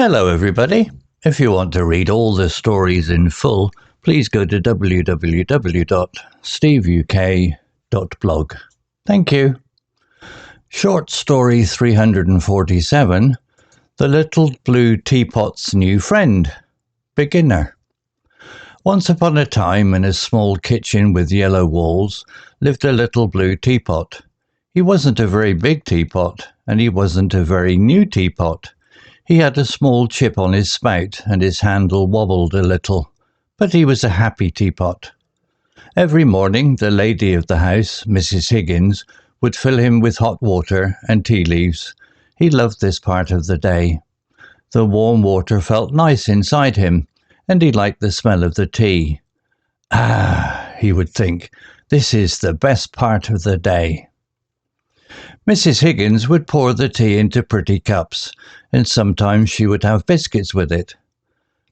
Hello everybody. If you want to read all the stories in full, please go to www.steveuk.blog. Thank you. Short story 347, The Little Blue Teapot's New Friend. Beginner. Once upon a time, in a small kitchen with yellow walls, lived a little blue teapot. He wasn't a very big teapot, and he wasn't a very new teapot. He had a small chip on his spout, and his handle wobbled a little, but he was a happy teapot. Every morning the lady of the house, Mrs. Higgins, would fill him with hot water and tea leaves. He loved this part of the day. The warm water felt nice inside him, and he liked the smell of the tea. "Ah," he would think, "this is the best part of the day." Mrs. Higgins would pour the tea into pretty cups, and sometimes she would have biscuits with it.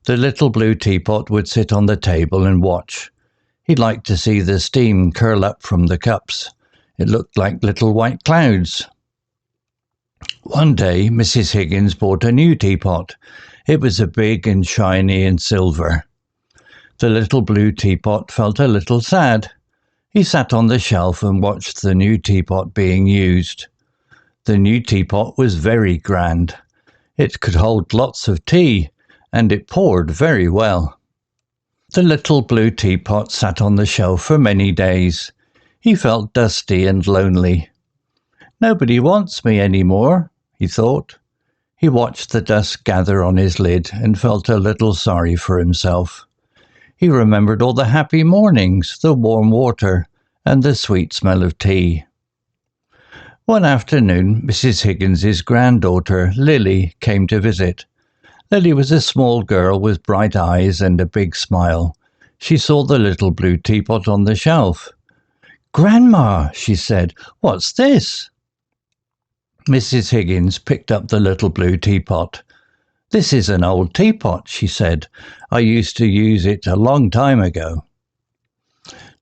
The little blue teapot would sit on the table and watch. He liked to see the steam curl up from the cups. It looked like little white clouds. One day Mrs. Higgins bought a new teapot. It was big and shiny and silver. The little blue teapot felt a little sad. He sat on the shelf and watched the new teapot being used. The new teapot was very grand. It could hold lots of tea, and it poured very well. The little blue teapot sat on the shelf for many days. He felt dusty and lonely. "Nobody wants me any more," he thought. He watched the dust gather on his lid and felt a little sorry for himself. He remembered all the happy mornings, the warm water, and the sweet smell of tea. One afternoon, Mrs. Higgins's granddaughter, Lily, came to visit. Lily was a small girl with bright eyes and a big smile. She saw the little blue teapot on the shelf. "Grandma," she said, "what's this?" Mrs. Higgins picked up the little blue teapot. "This is an old teapot," she said. "I used to use it a long time ago."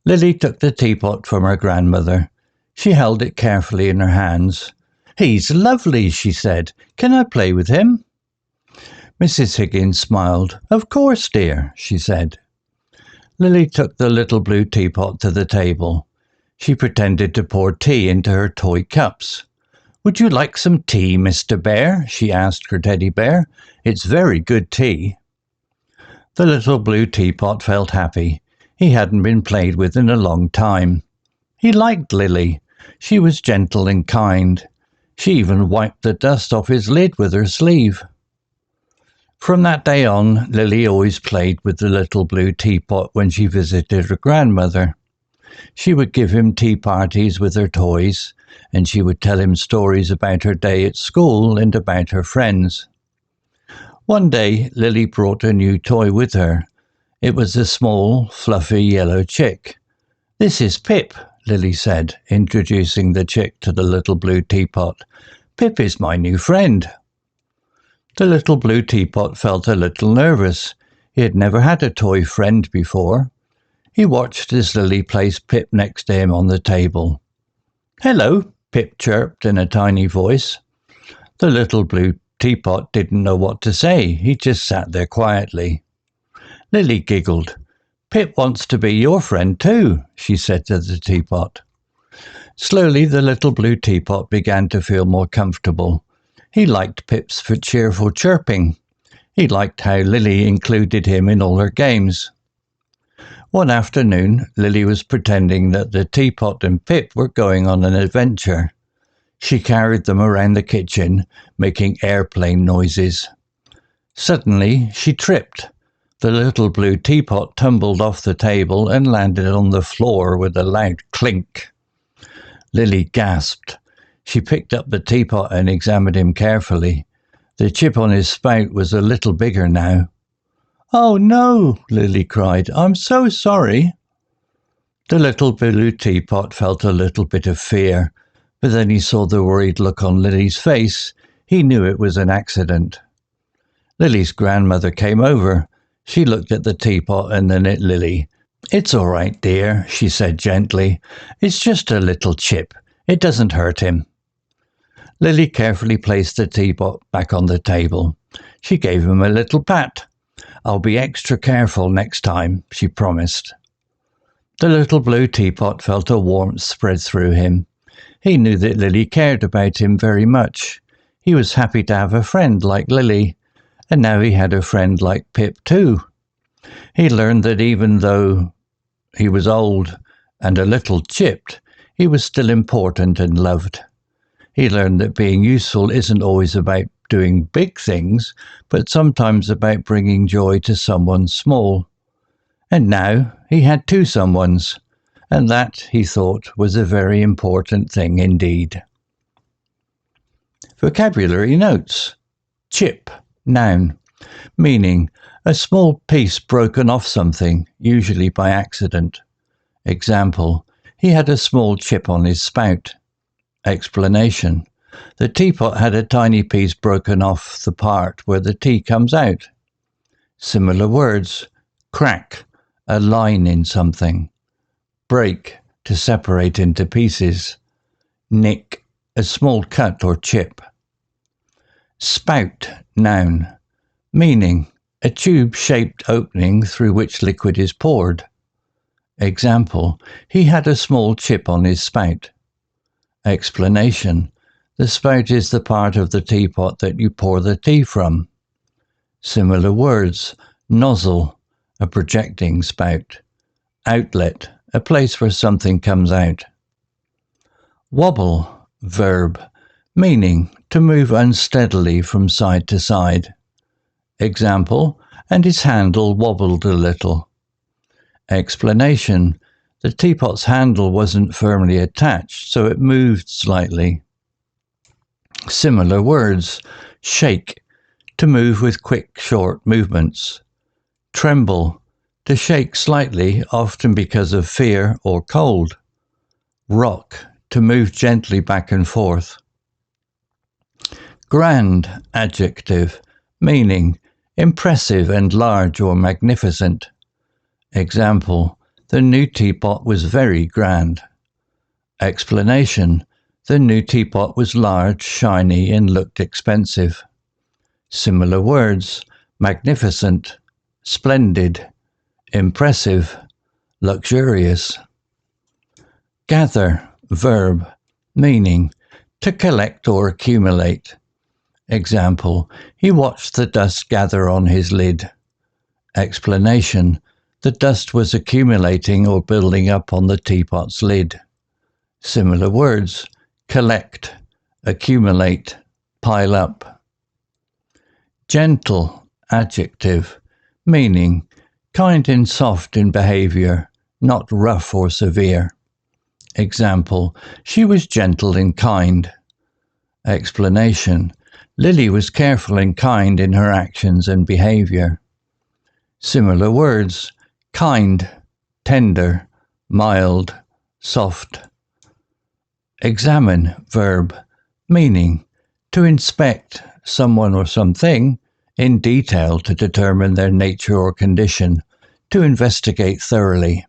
Lily took the teapot from her grandmother. She held it carefully in her hands. "He's lovely," she said. "Can I play with him?" Mrs. Higgins smiled. "Of course, dear," she said. Lily took the little blue teapot to the table. She pretended to pour tea into her toy cups. "Would you like some tea, Mr. Bear?" she asked her teddy bear. "It's very good tea." The little blue teapot felt happy. He hadn't been played with in a long time. He liked Lily. She was gentle and kind. She even wiped the dust off his lid with her sleeve. From that day on, Lily always played with the little blue teapot when she visited her grandmother. She would give him tea parties with her toys, and she would tell him stories about her day at school and about her friends. One day, Lily brought a new toy with her. It was a small, fluffy yellow chick. "This is Pip," Lily said, introducing the chick to the little blue teapot. "Pip is my new friend." The little blue teapot felt a little nervous. He had never had a toy friend before. He watched as Lily placed Pip next to him on the table. "Hello," Pip chirped in a tiny voice. The little blue teapot didn't know what to say. He just sat there quietly. Lily giggled. "Pip wants to be your friend too," she said to the teapot. Slowly the little blue teapot began to feel more comfortable. He liked Pip's cheerful chirping. He liked how Lily included him in all her games. One afternoon, Lily was pretending that the teapot and Pip were going on an adventure. She carried them around the kitchen, making airplane noises. Suddenly, she tripped. The little blue teapot tumbled off the table and landed on the floor with a loud clink. Lily gasped. She picked up the teapot and examined him carefully. The chip on his spout was a little bigger now. "Oh no," Lily cried. "I'm so sorry." The little blue teapot felt a little bit of fear, but then he saw the worried look on Lily's face. He knew it was an accident. Lily's grandmother came over. She looked at the teapot and then at Lily. "It's all right, dear," she said gently. "It's just a little chip. It doesn't hurt him." Lily carefully placed the teapot back on the table. She gave him a little pat. "I'll be extra careful next time," she promised. The little blue teapot felt a warmth spread through him. He knew that Lily cared about him very much. He was happy to have a friend like Lily, and now he had a friend like Pip too. He learned that even though he was old and a little chipped, he was still important and loved. He learned that being useful isn't always about doing big things, but sometimes about bringing joy to someone small. And now he had two someones, and that, he thought, was a very important thing indeed. Vocabulary notes. Chip, noun, meaning a small piece broken off something, usually by accident. Example, he had a small chip on his spout. Explanation, the teapot had a tiny piece broken off the part where the tea comes out. Similar words, crack, a line in something. Break, to separate into pieces. Nick, a small cut or chip. Spout, noun, meaning a tube-shaped opening through which liquid is poured. Example, he had a small chip on his spout. Explanation, the spout is the part of the teapot that you pour the tea from. Similar words, nozzle, a projecting spout. Outlet, a place where something comes out. Wobble, verb, meaning to move unsteadily from side to side. Example, and his handle wobbled a little. Explanation, the teapot's handle wasn't firmly attached, so it moved slightly. Similar words, shake, to move with quick, short movements. Tremble, to shake slightly, often because of fear or cold. Rock, to move gently back and forth. Grand, adjective, meaning impressive and large or magnificent. Example, the new teapot was very grand. Explanation, the new teapot was large, shiny, and looked expensive. Similar words, magnificent, splendid, impressive, luxurious. Gather, verb, meaning to collect or accumulate. Example, he watched the dust gather on his lid. Explanation, the dust was accumulating or building up on the teapot's lid. Similar words, collect, accumulate, pile up. Gentle, adjective, meaning kind and soft in behavior, not rough or severe. Example, she was gentle and kind. Explanation, Lily was careful and kind in her actions and behavior. Similar words, kind, tender, mild, soft. Examine, verb, meaning to inspect someone or something in detail to determine their nature or condition, to investigate thoroughly.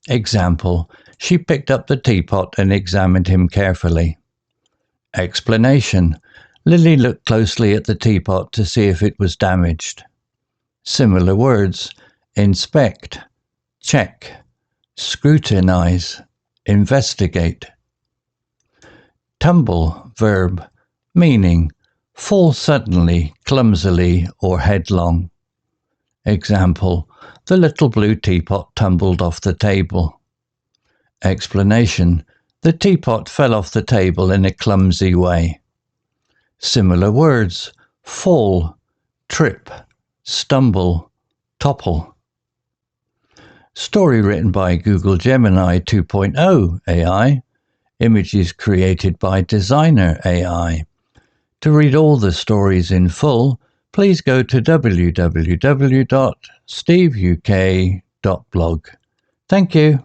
Example, she picked up the teapot and examined him carefully. Explanation, Lily looked closely at the teapot to see if it was damaged. Similar words, inspect, check, scrutinize, investigate. Tumble, verb, meaning fall suddenly, clumsily, or headlong. Example, the little blue teapot tumbled off the table. Explanation, the teapot fell off the table in a clumsy way. Similar words, fall, trip, stumble, topple. Story written by Google Gemini 2.0 AI. Images created by Designer AI. To read all the stories in full, please go to www.steveuk.blog. Thank you.